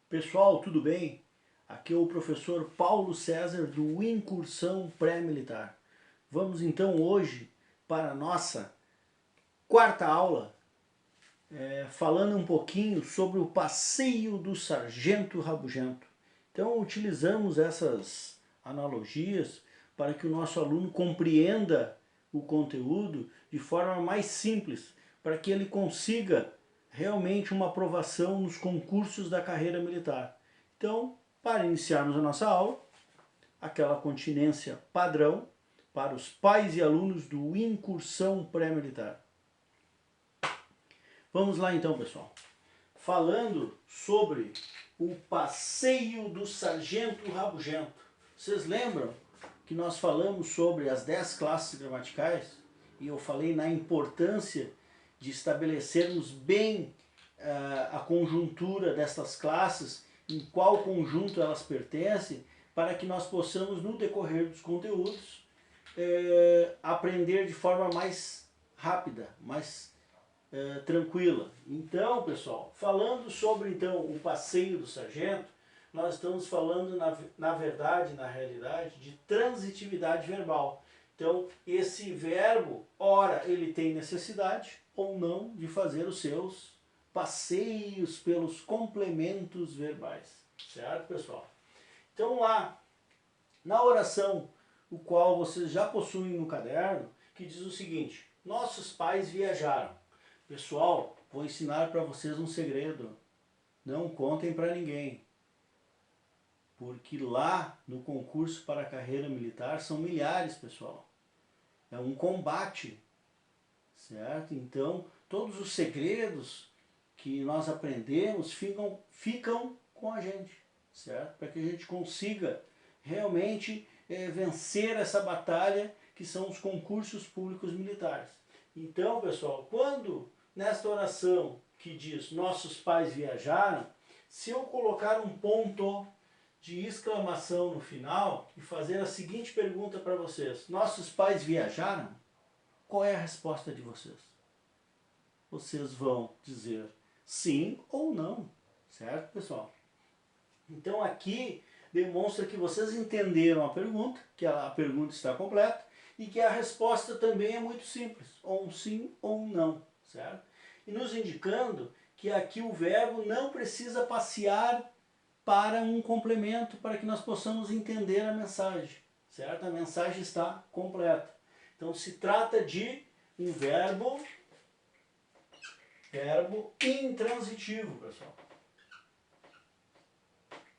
Pessoal, tudo bem? Aqui é o professor Paulo César do Incursão Pré-Militar. Vamos então hoje para a nossa quarta aula, falando um pouquinho sobre o passeio do Sargento Rabugento. Então utilizamos essas analogias para que o nosso aluno compreenda o conteúdo de forma mais simples, para que ele consiga realmente uma aprovação nos concursos da carreira militar. Então, para iniciarmos a nossa aula, aquela continência padrão para os pais e alunos do Incursão Pré-Militar. Vamos lá então, pessoal. Falando sobre o passeio do Sargento Rabugento. Vocês lembram que nós falamos sobre as 10 classes gramaticais? E eu falei na importância de estabelecermos bem a conjuntura destas classes, em qual conjunto elas pertencem, para que nós possamos, no decorrer dos conteúdos, aprender de forma mais rápida, mais tranquila. Então, pessoal, falando sobre então o passeio do sargento, nós estamos falando na verdade, na realidade, de transitividade verbal. Então, esse verbo, ora ele tem necessidade ou não de fazer os seus passeios pelos complementos verbais. Certo, pessoal? Então lá, na oração, o qual vocês já possuem no caderno, que diz o seguinte: nossos pais viajaram. Pessoal, vou ensinar para vocês um segredo. Não contem para ninguém. Porque lá no concurso para a carreira militar são milhares, pessoal. É um combate, certo? Então, todos os segredos que nós aprendemos ficam com a gente, certo? Para que a gente consiga realmente vencer essa batalha que são os concursos públicos militares. Então, pessoal, quando nesta oração que diz nossos pais viajaram, se eu colocar um ponto de exclamação no final e fazer a seguinte pergunta para vocês: nossos pais viajaram? Qual é a resposta de vocês? Vocês vão dizer sim ou não, certo, pessoal? Então aqui demonstra que vocês entenderam a pergunta, que a pergunta está completa e que a resposta também é muito simples, ou um sim ou um não, certo? E nos indicando que aqui o verbo não precisa passear para um complemento para que nós possamos entender a mensagem, certo? A mensagem está completa. Então se trata de um verbo intransitivo, pessoal.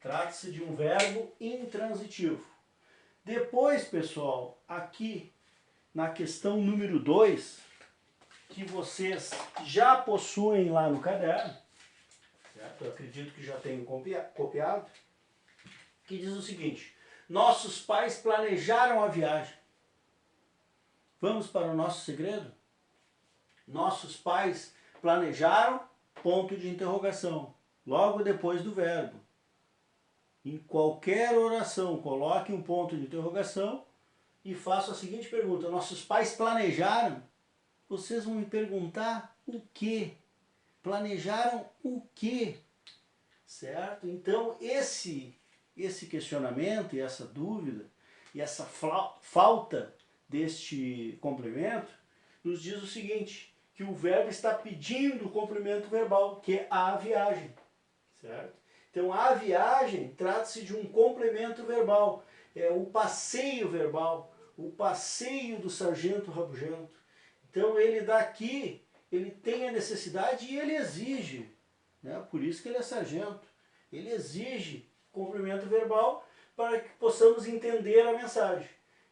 Trata-se de um verbo intransitivo. Depois, pessoal, aqui na questão número 2, que vocês já possuem lá no caderno, certo? Eu acredito que já tenham copiado, que diz o seguinte: nossos pais planejaram a viagem. Vamos para o nosso segredo? Nossos pais planejaram, ponto de interrogação, logo depois do verbo. Em qualquer oração, coloque um ponto de interrogação e faça a seguinte pergunta: nossos pais planejaram? Vocês vão me perguntar o quê? Planejaram o quê? Certo? Então esse questionamento e essa dúvida e essa falta deste complemento nos diz o seguinte: que o verbo está pedindo o complemento verbal, que é a viagem, certo? Então a viagem trata-se de um complemento verbal, é o passeio verbal, o passeio do sargento rabugento. Então ele daqui, ele tem a necessidade e ele exige, né? Por isso que ele é sargento, ele exige complemento verbal para que possamos entender a mensagem.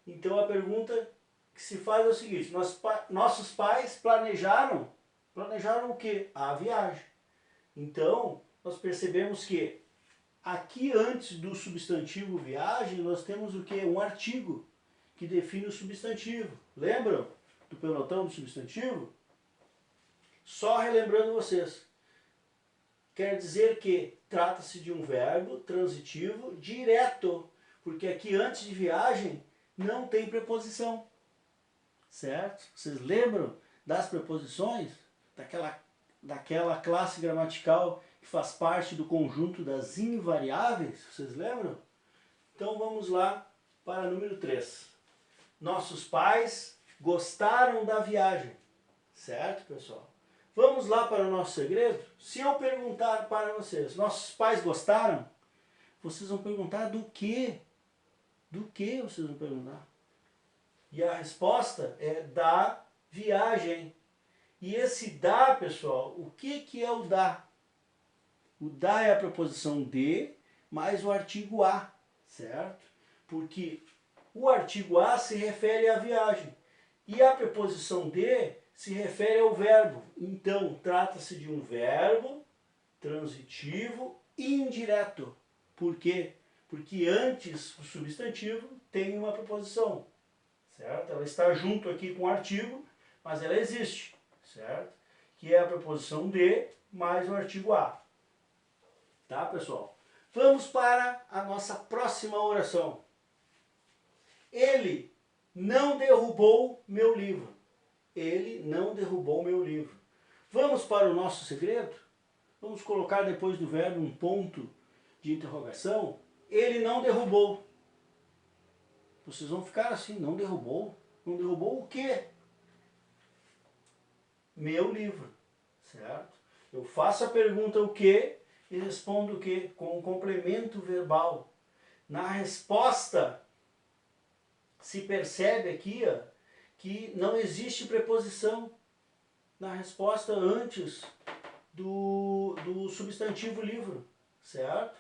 Então a pergunta que se faz é o seguinte: nossos pais planejaram o quê? A viagem. Então nós percebemos que aqui antes do substantivo viagem nós temos o quê? Um artigo que define o substantivo. Lembram do pelotão do substantivo? Só relembrando vocês, quer dizer que trata-se de um verbo transitivo direto, porque aqui antes de viagem não tem preposição, certo? Vocês lembram das preposições? Daquela classe gramatical que faz parte do conjunto das invariáveis, vocês lembram? Então vamos lá para número 3. Nossos pais gostaram da viagem, certo, pessoal? Vamos lá para o nosso segredo? Se eu perguntar para vocês, nossos pais gostaram? Vocês vão perguntar do quê? Do que vocês vão perguntar? E a resposta é da viagem. E esse da, pessoal, o que é o da? O da é a preposição de mais o artigo a, certo? Porque o artigo a se refere à viagem e a preposição de se refere ao verbo. Então, trata-se de um verbo transitivo indireto. Por quê? Porque antes do substantivo tem uma preposição, certo? Ela está junto aqui com o artigo, mas ela existe, certo? Que é a preposição de mais o artigo a. Tá, pessoal? Vamos para a nossa próxima oração. Ele não derrubou meu livro. Ele não derrubou meu livro. Vamos para o nosso segredo? Vamos colocar depois do verbo um ponto de interrogação. Ele não derrubou. Vocês vão ficar assim, não derrubou? Não derrubou o quê? Meu livro, certo? Eu faço a pergunta o quê e respondo o quê? Com um complemento verbal. Na resposta, se percebe aqui que não existe preposição na resposta antes do substantivo livro, certo?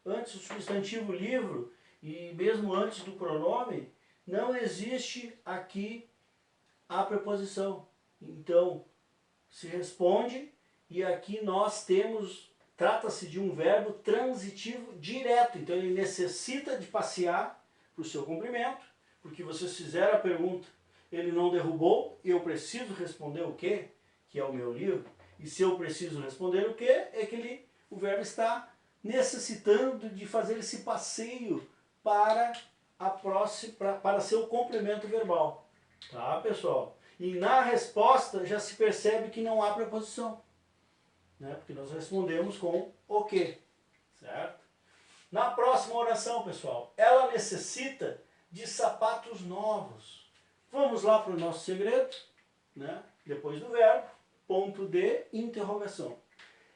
Antes do substantivo livro e mesmo antes do pronome, não existe aqui a preposição. Então, se responde e aqui nós temos, trata-se de um verbo transitivo direto. Então ele necessita de passear para o seu complemento, porque vocês fizeram a pergunta, ele não derrubou, eu preciso responder o quê? Que é o meu livro. E se eu preciso responder o quê? É que o verbo está necessitando de fazer esse passeio para para seu complemento verbal. Tá, pessoal? E na resposta já se percebe que não há preposição, né? Porque nós respondemos com o quê, certo? Na próxima oração, pessoal, ela necessita de sapatos novos. Vamos lá para o nosso segredo, né? Depois do verbo, ponto de interrogação.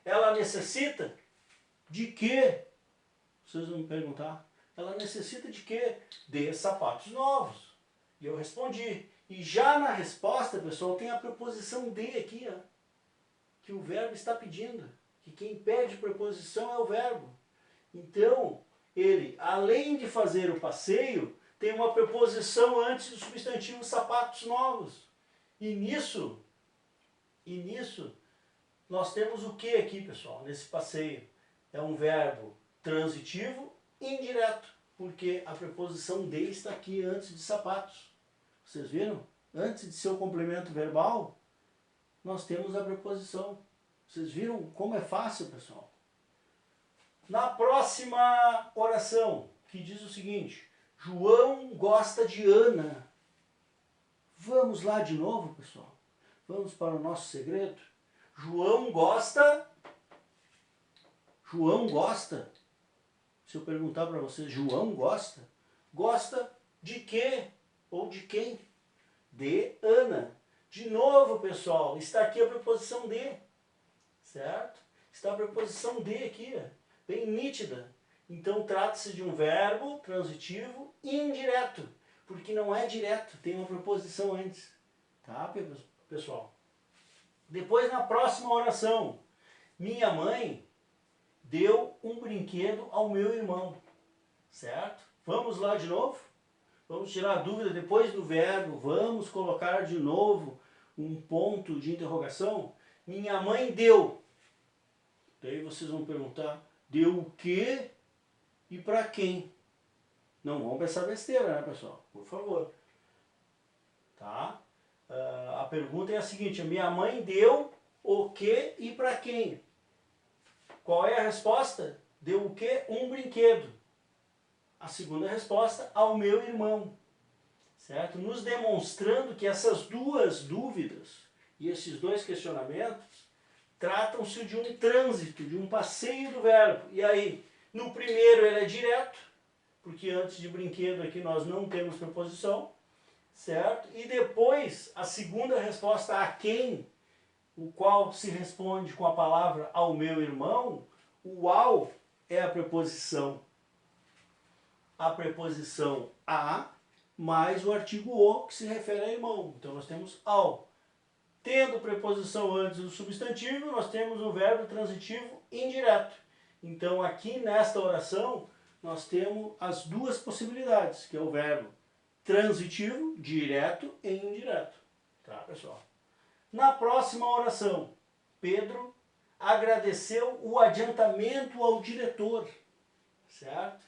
Ela necessita de quê? Vocês vão me perguntar. Ela necessita de quê? De sapatos novos. E eu respondi. E já na resposta, pessoal, tem a preposição de aqui, ó, que o verbo está pedindo. Que quem pede preposição é o verbo. Então, ele, além de fazer o passeio, tem uma preposição antes do substantivo sapatos novos. E nisso, nós temos o que aqui, pessoal, nesse passeio? É um verbo transitivo indireto, porque a preposição de está aqui antes de sapatos. Vocês viram? Antes de seu complemento verbal, nós temos a preposição. Vocês viram como é fácil, pessoal? Na próxima oração, que diz o seguinte: João gosta de Ana. Vamos lá de novo, pessoal. Vamos para o nosso segredo. João gosta. João gosta. Se eu perguntar para vocês, João gosta? Gosta de quê? Ou de quem? De Ana. De novo, pessoal, está aqui a preposição de. Certo? Está a preposição de aqui, bem nítida. Então trata-se de um verbo transitivo indireto, porque não é direto, tem uma preposição antes. Tá, pessoal? Depois, na próxima oração, minha mãe deu um brinquedo ao meu irmão. Certo? Vamos lá de novo? Vamos tirar a dúvida depois do verbo, vamos colocar de novo um ponto de interrogação. Minha mãe deu. Daí vocês vão perguntar, deu o quê e para quem? Não vão pensar besteira, né, pessoal? Por favor. Tá? A pergunta é a seguinte, minha mãe deu o quê e para quem? Qual é a resposta? Deu o quê? Um brinquedo. A segunda resposta, ao meu irmão. Certo? Nos demonstrando que essas duas dúvidas e esses dois questionamentos tratam-se de um trânsito, de um passeio do verbo. E aí, no primeiro ele é direto, porque antes de brinquedo aqui nós não temos preposição, certo? E depois, a segunda resposta, a quem, o qual se responde com a palavra ao meu irmão, o ao é a preposição a mais o artigo o, que se refere a irmão. Então nós temos ao. Tendo preposição antes do substantivo, nós temos o verbo transitivo indireto. Então aqui nesta oração, nós temos as duas possibilidades, que é o verbo transitivo, direto e indireto. Tá, pessoal? Na próxima oração, Pedro agradeceu o adiantamento ao diretor, certo?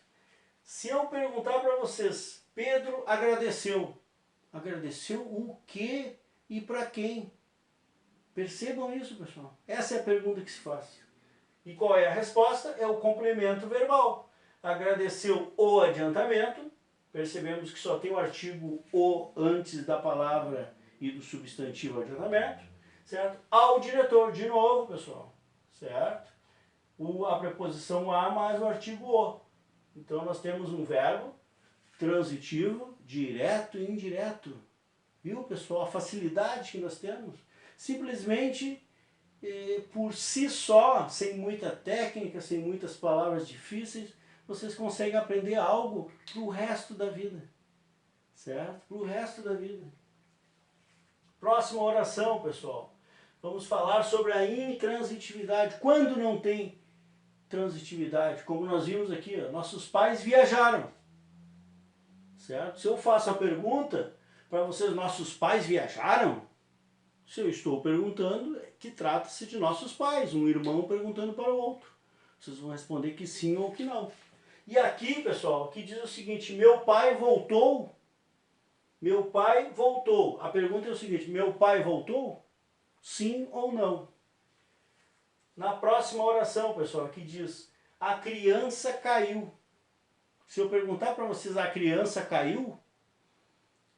Se eu perguntar para vocês, Pedro agradeceu o quê e para quem? Percebam isso, pessoal. Essa é a pergunta que se faz. E qual é a resposta? É o complemento verbal. Agradeceu o adiantamento. Percebemos que só tem o artigo o antes da palavra e do substantivo adiantamento, certo? Ao diretor, de novo, pessoal, certo? A preposição a mais o artigo o. Então nós temos um verbo transitivo, direto e indireto. Viu, pessoal? A facilidade que nós temos. Simplesmente por si só, sem muita técnica, sem muitas palavras difíceis, vocês conseguem aprender algo para o resto da vida. Certo? Para o resto da vida. Próxima oração, pessoal. Vamos falar sobre a intransitividade. Quando não tem transitividade, como nós vimos aqui, ó, nossos pais viajaram. Certo? Se eu faço a pergunta para vocês, nossos pais viajaram? Se eu estou perguntando, é que trata-se de nossos pais, um irmão perguntando para o outro. Vocês vão responder que sim ou que não. E aqui, pessoal, aqui diz o seguinte, meu pai voltou. Meu pai voltou. A pergunta é o seguinte, meu pai voltou? Sim ou não? Na próxima oração, pessoal, aqui diz, a criança caiu. Se eu perguntar para vocês, a criança caiu?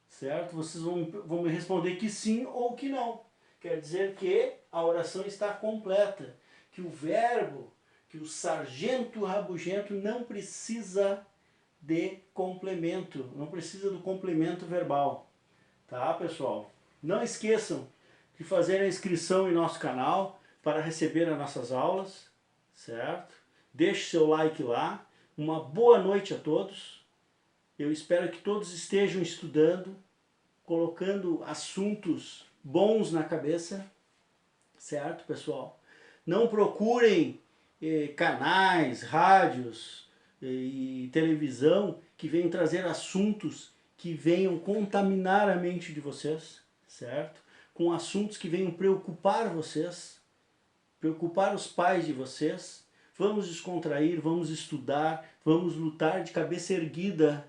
Certo? Vocês vão me responder que sim ou que não. Quer dizer que a oração está completa. Que o verbo, que o sargento rabugento não precisa de complemento. Não precisa do complemento verbal. Tá, pessoal? Não esqueçam de fazer a inscrição em nosso canal para receber as nossas aulas. Certo? Deixe seu like lá. Uma boa noite a todos. Eu espero que todos estejam estudando, colocando assuntos bons na cabeça, certo, pessoal? Não procurem canais, rádios e televisão que venham trazer assuntos que venham contaminar a mente de vocês, certo? Com assuntos que venham preocupar vocês, preocupar os pais de vocês. Vamos descontrair, vamos estudar, vamos lutar de cabeça erguida,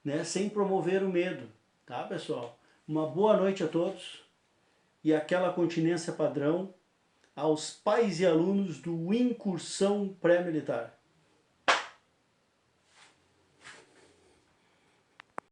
né, sem promover o medo, tá, pessoal? Uma boa noite a todos e aquela continência padrão aos pais e alunos do Incursão Pré-Militar.